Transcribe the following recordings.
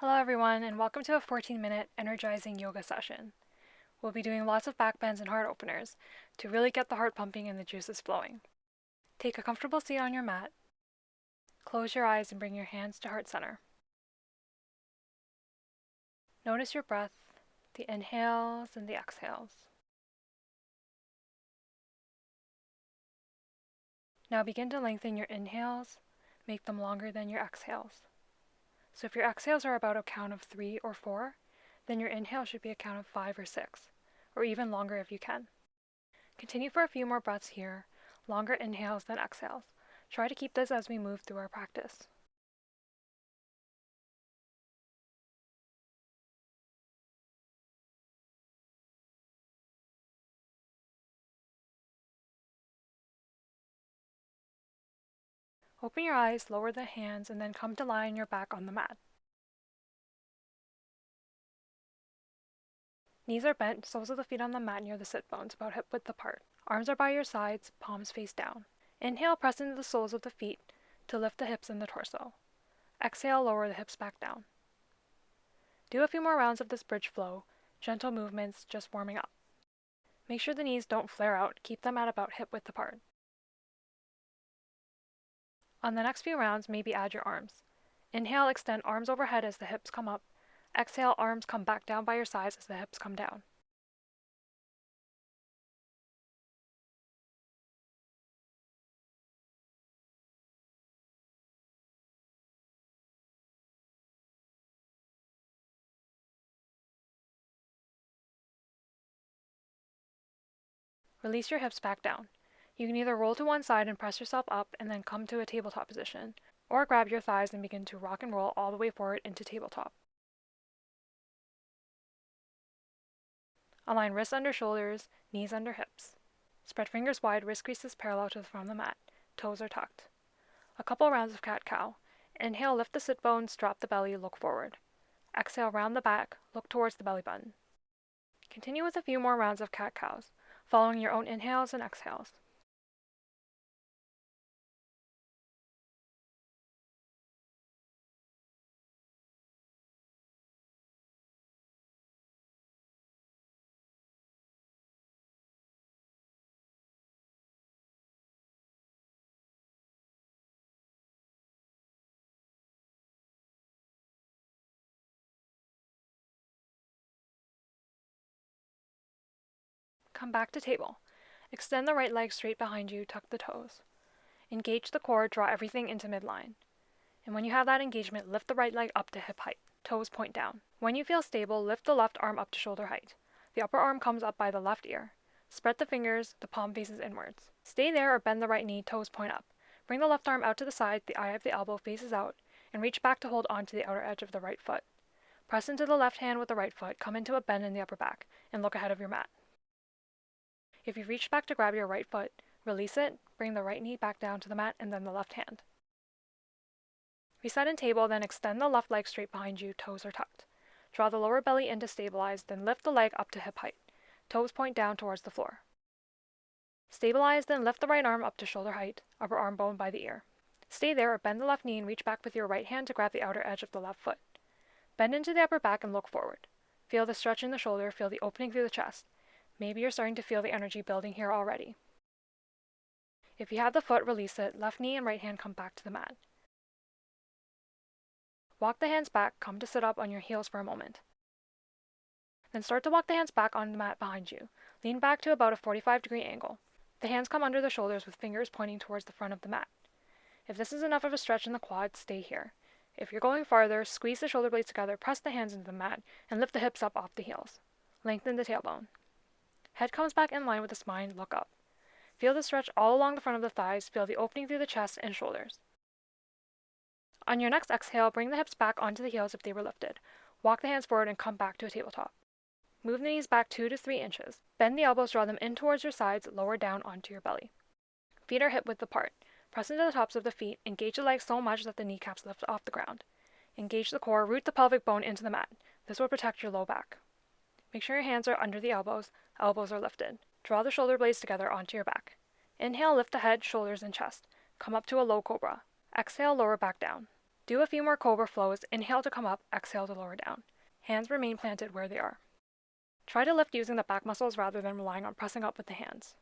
Hello everyone, and welcome to a 14-minute energizing yoga session. We'll be doing lots of back bends and heart openers to really get the heart pumping and the juices flowing. Take a comfortable seat on your mat. Close your eyes and bring your hands to heart center. Notice your breath, the inhales and the exhales. Now begin to lengthen your inhales, make them longer than your exhales. So if your exhales are about a count of 3 or 4, then your inhale should be a count of 5 or 6, or even longer if you can. Continue for a few more breaths here, longer inhales than exhales. Try to keep this as we move through our practice. Open your eyes, lower the hands, and then come to lie on your back on the mat. Knees are bent, soles of the feet on the mat near the sit bones, about hip width apart. Arms are by your sides, palms face down. Inhale, press into the soles of the feet to lift the hips and the torso. Exhale, lower the hips back down. Do a few more rounds of this bridge flow, gentle movements, just warming up. Make sure the knees don't flare out, keep them at about hip width apart. On the next few rounds, maybe add your arms. Inhale, extend arms overhead as the hips come up. Exhale, arms come back down by your sides as the hips come down. Release your hips back down. You can either roll to one side and press yourself up and then come to a tabletop position, or grab your thighs and begin to rock and roll all the way forward into tabletop. Align wrists under shoulders, knees under hips. Spread fingers wide, wrist creases parallel to the front of the mat. Toes are tucked. A couple rounds of cat-cow. Inhale, lift the sit bones, drop the belly, look forward. Exhale, round the back, look towards the belly button. Continue with a few more rounds of cat-cows, following your own inhales and exhales. Come back to table. Extend the right leg straight behind you, tuck the toes. Engage the core, draw everything into midline. And when you have that engagement, lift the right leg up to hip height. Toes point down. When you feel stable, lift the left arm up to shoulder height. The upper arm comes up by the left ear. Spread the fingers, the palm faces inwards. Stay there or bend the right knee, toes point up. Bring the left arm out to the side, the eye of the elbow faces out, and reach back to hold onto the outer edge of the right foot. Press into the left hand with the right foot, come into a bend in the upper back, and look ahead of your mat. If you reach back to grab your right foot, release it, bring the right knee back down to the mat, and then the left hand. Reset in table, then extend the left leg straight behind you, toes are tucked. Draw the lower belly in to stabilize, then lift the leg up to hip height. Toes point down towards the floor. Stabilize, then lift the right arm up to shoulder height, upper arm bone by the ear. Stay there or bend the left knee and reach back with your right hand to grab the outer edge of the left foot. Bend into the upper back and look forward. Feel the stretch in the shoulder, feel the opening through the chest. Maybe you're starting to feel the energy building here already. If you have the foot, release it, left knee and right hand come back to the mat. Walk the hands back, come to sit up on your heels for a moment. Then start to walk the hands back on the mat behind you. Lean back to about a 45-degree angle. The hands come under the shoulders with fingers pointing towards the front of the mat. If this is enough of a stretch in the quads, stay here. If you're going farther, squeeze the shoulder blades together, press the hands into the mat, and lift the hips up off the heels. Lengthen the tailbone. Head comes back in line with the spine, look up. Feel the stretch all along the front of the thighs, feel the opening through the chest and shoulders. On your next exhale, bring the hips back onto the heels if they were lifted. Walk the hands forward and come back to a tabletop. Move the knees back 2 to 3 inches. Bend the elbows, draw them in towards your sides, lower down onto your belly. Feet are hip width apart. Press into the tops of the feet, engage the legs so much that the kneecaps lift off the ground. Engage the core, root the pelvic bone into the mat. This will protect your low back. Make sure your hands are under the elbows are lifted. Draw the shoulder blades together onto your back. Inhale, lift the head, shoulders, and chest. Come up to a low cobra. Exhale, lower back down. Do a few more cobra flows. Inhale to come up, exhale to lower down. Hands remain planted where they are. Try to lift using the back muscles rather than relying on pressing up with the hands.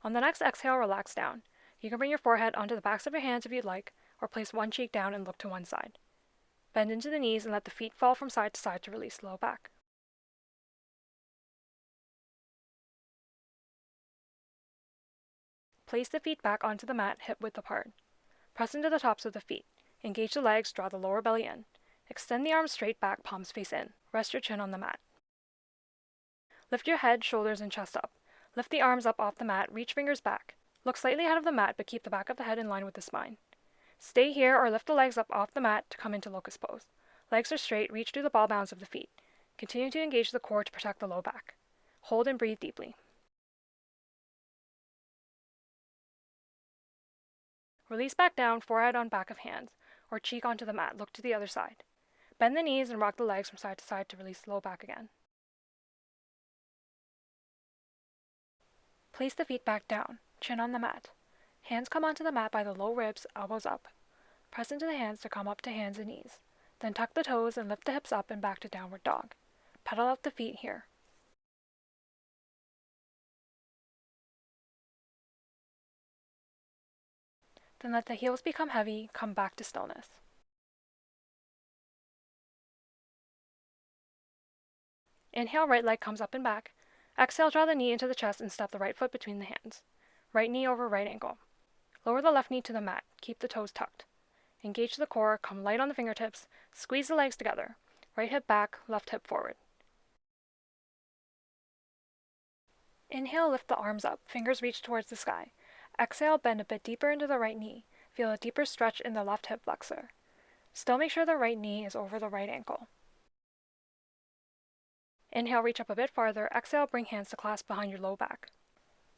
On the next exhale, relax down. You can bring your forehead onto the backs of your hands if you'd like, or place one cheek down and look to one side. Bend into the knees and let the feet fall from side to side to release low back. Place the feet back onto the mat, hip width apart. Press into the tops of the feet. Engage the legs, draw the lower belly in. Extend the arms straight back, palms face in. Rest your chin on the mat. Lift your head, shoulders, and chest up. Lift the arms up off the mat, reach fingers back. Look slightly ahead of the mat, but keep the back of the head in line with the spine. Stay here or lift the legs up off the mat to come into locust pose. Legs are straight, reach through the ball bounds of the feet. Continue to engage the core to protect the low back. Hold and breathe deeply. Release back down, forehead on back of hands, or cheek onto the mat. Look to the other side. Bend the knees and rock the legs from side to side to release low back again. Place the feet back down, chin on the mat. Hands come onto the mat by the low ribs, elbows up. Press into the hands to come up to hands and knees. Then tuck the toes and lift the hips up and back to downward dog. Pedal out the feet here. Then let the heels become heavy, come back to stillness. Inhale, right leg comes up and back. Exhale, draw the knee into the chest and step the right foot between the hands. Right knee over right ankle. Lower the left knee to the mat. Keep the toes tucked. Engage the core, come light on the fingertips. Squeeze the legs together. Right hip back, left hip forward. Inhale, lift the arms up. Fingers reach towards the sky. Exhale, bend a bit deeper into the right knee. Feel a deeper stretch in the left hip flexor. Still make sure the right knee is over the right ankle. Inhale, reach up a bit farther. Exhale, bring hands to clasp behind your low back.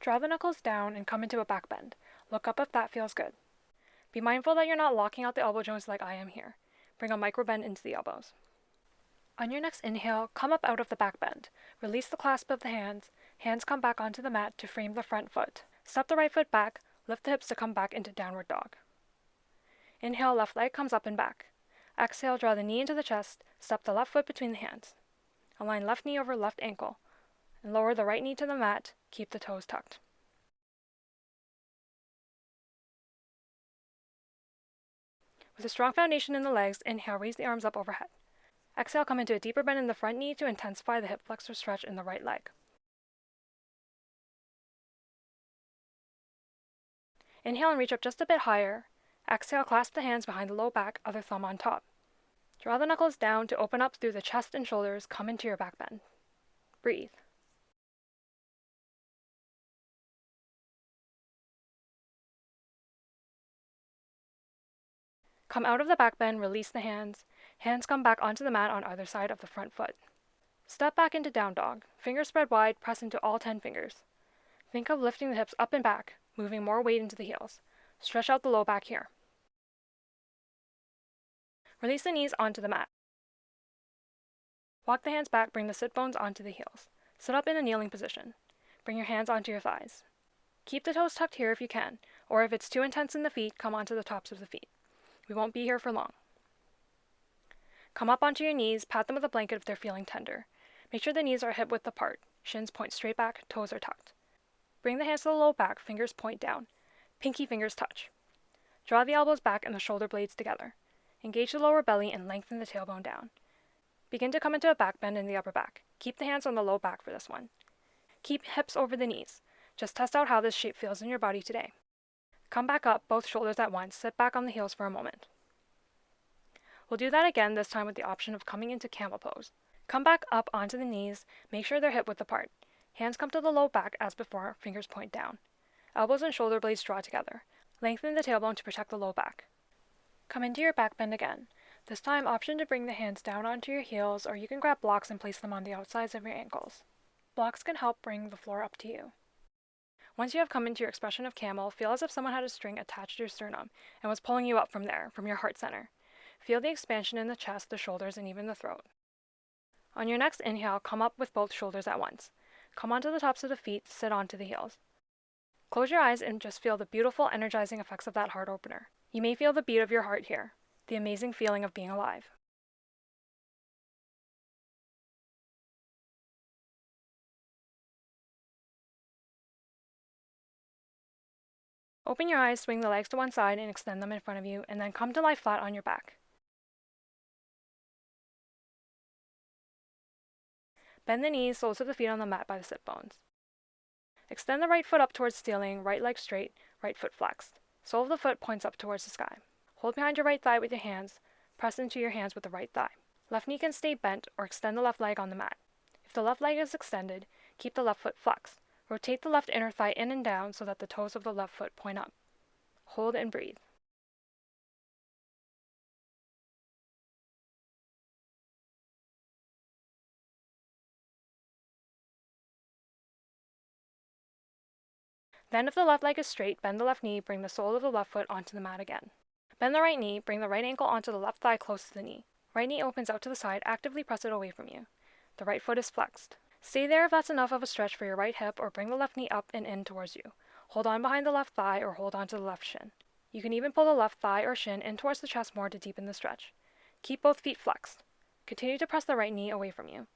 Draw the knuckles down and come into a back bend. Look up if that feels good. Be mindful that you're not locking out the elbow joints like I am here. Bring a micro bend into the elbows. On your next inhale, come up out of the back bend. Release the clasp of the hands. Hands come back onto the mat to frame the front foot. Step the right foot back. Lift the hips to come back into downward dog. Inhale, left leg comes up and back. Exhale, draw the knee into the chest. Step the left foot between the hands. Align left knee over left ankle. And lower the right knee to the mat. Keep the toes tucked. With a strong foundation in the legs, inhale, raise the arms up overhead. Exhale, come into a deeper bend in the front knee to intensify the hip flexor stretch in the right leg. Inhale and reach up just a bit higher. Exhale, clasp the hands behind the low back, other thumb on top. Draw the knuckles down to open up through the chest and shoulders, come into your back bend. Breathe. Come out of the back bend, release the hands. Hands come back onto the mat on either side of the front foot. Step back into down dog. Fingers spread wide, press into all 10 fingers. Think of lifting the hips up and back, moving more weight into the heels. Stretch out the low back here. Release the knees onto the mat. Walk the hands back, bring the sit bones onto the heels. Sit up in a kneeling position. Bring your hands onto your thighs. Keep the toes tucked here if you can, or if it's too intense in the feet, come onto the tops of the feet. We won't be here for long. Come up onto your knees, pat them with a blanket if they're feeling tender. Make sure the knees are hip width apart. Shins point straight back, toes are tucked. Bring the hands to the low back, fingers point down. Pinky fingers touch. Draw the elbows back and the shoulder blades together. Engage the lower belly and lengthen the tailbone down. Begin to come into a back bend in the upper back. Keep the hands on the low back for this one. Keep hips over the knees. Just test out how this shape feels in your body today. Come back up, both shoulders at once. Sit back on the heels for a moment. We'll do that again, this time with the option of coming into camel pose. Come back up onto the knees. Make sure they're hip width apart. Hands come to the low back as before, fingers point down. Elbows and shoulder blades draw together. Lengthen the tailbone to protect the low back. Come into your back bend again. This time, option to bring the hands down onto your heels, or you can grab blocks and place them on the outsides of your ankles. Blocks can help bring the floor up to you. Once you have come into your expression of camel, feel as if someone had a string attached to your sternum and was pulling you up from there, from your heart center. Feel the expansion in the chest, the shoulders, and even the throat. On your next inhale, come up with both shoulders at once. Come onto the tops of the feet, sit onto the heels. Close your eyes and just feel the beautiful, energizing effects of that heart opener. You may feel the beat of your heart here, the amazing feeling of being alive. Open your eyes, swing the legs to one side and extend them in front of you, and then come to lie flat on your back. Bend the knees, soles of the feet on the mat by the sit bones. Extend the right foot up towards the ceiling, right leg straight, right foot flexed. Sole of the foot points up towards the sky. Hold behind your right thigh with your hands, press into your hands with the right thigh. Left knee can stay bent or extend the left leg on the mat. If the left leg is extended, keep the left foot flexed. Rotate the left inner thigh in and down so that the toes of the left foot point up. Hold and breathe. Then if the left leg is straight, bend the left knee, bring the sole of the left foot onto the mat again. Bend the right knee, bring the right ankle onto the left thigh close to the knee. Right knee opens out to the side, actively press it away from you. The right foot is flexed. Stay there if that's enough of a stretch for your right hip, or bring the left knee up and in towards you. Hold on behind the left thigh or hold on to the left shin. You can even pull the left thigh or shin in towards the chest more to deepen the stretch. Keep both feet flexed. Continue to press the right knee away from you.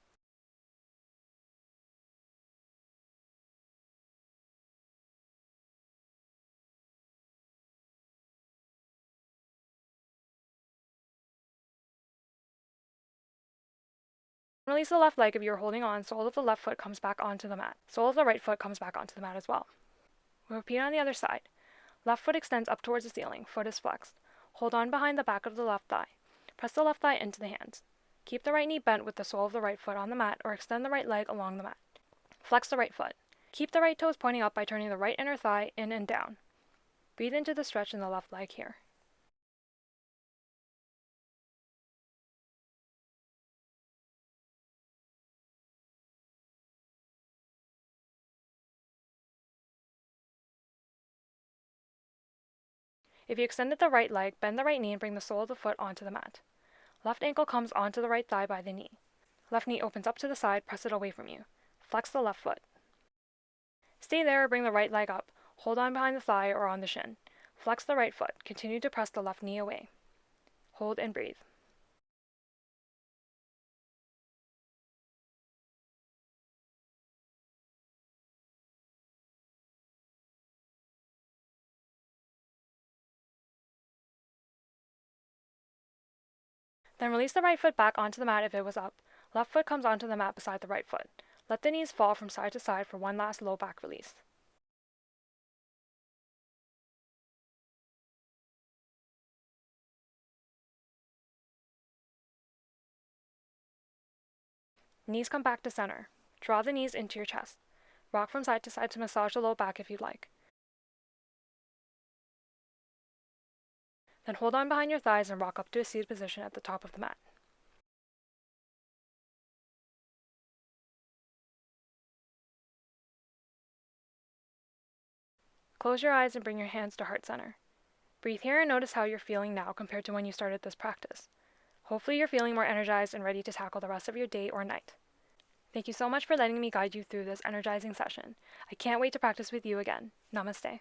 Release the left leg if you are holding on, sole of the left foot comes back onto the mat. Sole of the right foot comes back onto the mat as well. We'll repeat on the other side. Left foot extends up towards the ceiling, foot is flexed. Hold on behind the back of the left thigh. Press the left thigh into the hands. Keep the right knee bent with the sole of the right foot on the mat or extend the right leg along the mat. Flex the right foot. Keep the right toes pointing up by turning the right inner thigh in and down. Breathe into the stretch in the left leg here. If you extended the right leg, bend the right knee and bring the sole of the foot onto the mat. Left ankle comes onto the right thigh by the knee. Left knee opens up to the side, press it away from you. Flex the left foot. Stay there or bring the right leg up. Hold on behind the thigh or on the shin. Flex the right foot. Continue to press the left knee away. Hold and breathe. Then release the right foot back onto the mat if it was up. Left foot comes onto the mat beside the right foot. Let the knees fall from side to side for one last low back release. Knees come back to center. Draw the knees into your chest. Rock from side to massage the low back if you'd like. Then hold on behind your thighs and rock up to a seated position at the top of the mat. Close your eyes and bring your hands to heart center. Breathe here and notice how you're feeling now compared to when you started this practice. Hopefully you're feeling more energized and ready to tackle the rest of your day or night. Thank you so much for letting me guide you through this energizing session. I can't wait to practice with you again. Namaste.